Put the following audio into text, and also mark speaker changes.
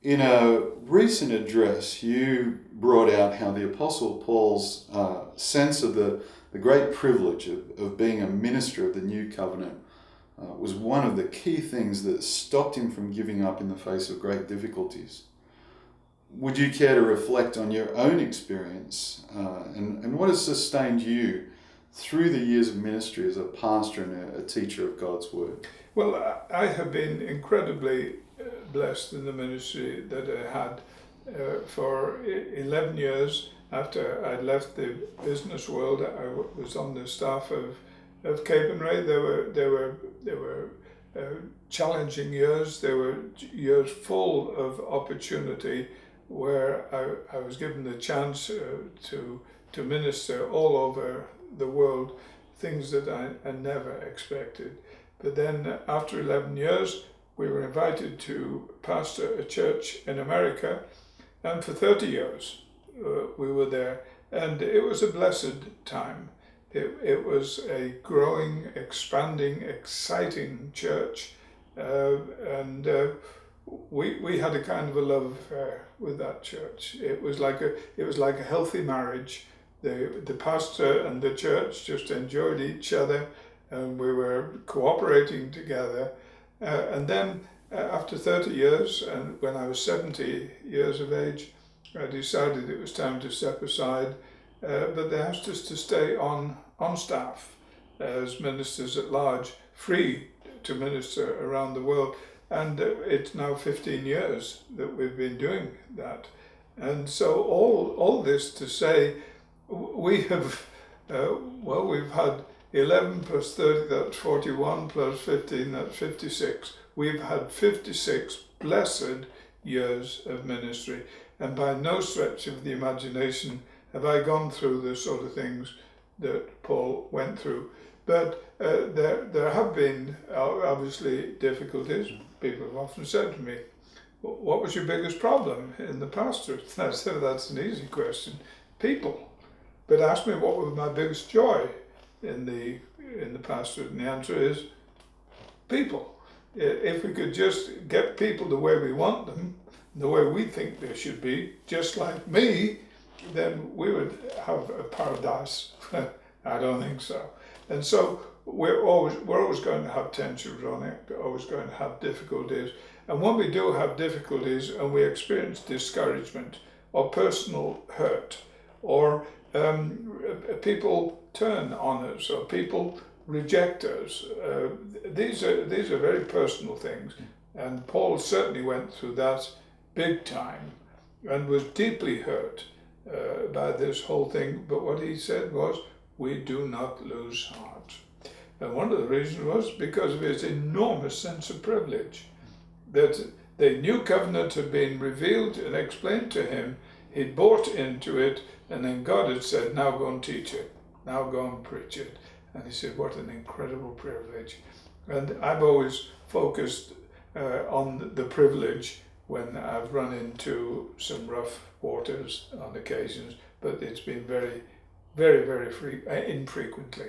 Speaker 1: In a recent address, you brought out how the Apostle Paul's sense of the great privilege of being a minister of the new covenant was one of the key things that stopped him from giving up in the face of great difficulties. Would you care to reflect on your own experience and what has sustained you through the years of ministry as a pastor and a teacher of God's Word?
Speaker 2: Well, I have been incredibly blessed in the ministry that I had for 11 years. After I'd left the business world, I was on the staff of Cape and Ray. There were challenging years. There were years full of opportunity where I was given the chance to minister all over the world, things that I never expected. But then after 11 years, we were invited to pastor a church in America, and for 30 years we were there, and it was a blessed time. It was a growing, expanding, exciting church, and we had a kind of a love affair with that church. It was like a healthy marriage. The pastor and the church just enjoyed each other, and we were cooperating together. And then after 30 years, and when I was 70 years of age, I decided it was time to step aside. But they asked us to stay on staff as ministers at large, free to minister around the world. And it's now 15 years that we've been doing that. And so all this to say, we have, we've had 11 plus 30, that's 41, plus 15, that's 56. We've had 56 blessed years of ministry. And by no stretch of the imagination have I gone through the sort of things that Paul went through. But there have been obviously difficulties. People have often said to me, what was your biggest problem in the pastorate? And I said, that's an easy question. People. But ask me what was my biggest joy in the pastorate, and the answer is people. If we could just get people the way we want them, the way we think they should be, just like me, then we would have a paradise. I don't think so. And so we're always going to have tensions on it, we're always going to have difficulties. And when we do have difficulties and we experience discouragement or personal hurt, or people turn on us, or people reject us, these are very personal things. And Paul certainly went through that big time and was deeply hurt by this whole thing. But what he said was, we do not lose heart. And one of the reasons was because of his enormous sense of privilege, that the new covenant had been revealed and explained to him. He'd bought into it, and then God had said, now go and teach it, now go and preach it. And he said, what an incredible privilege. And I've always focused on the privilege when I've run into some rough waters on occasions, but it's been very, very, very infrequently.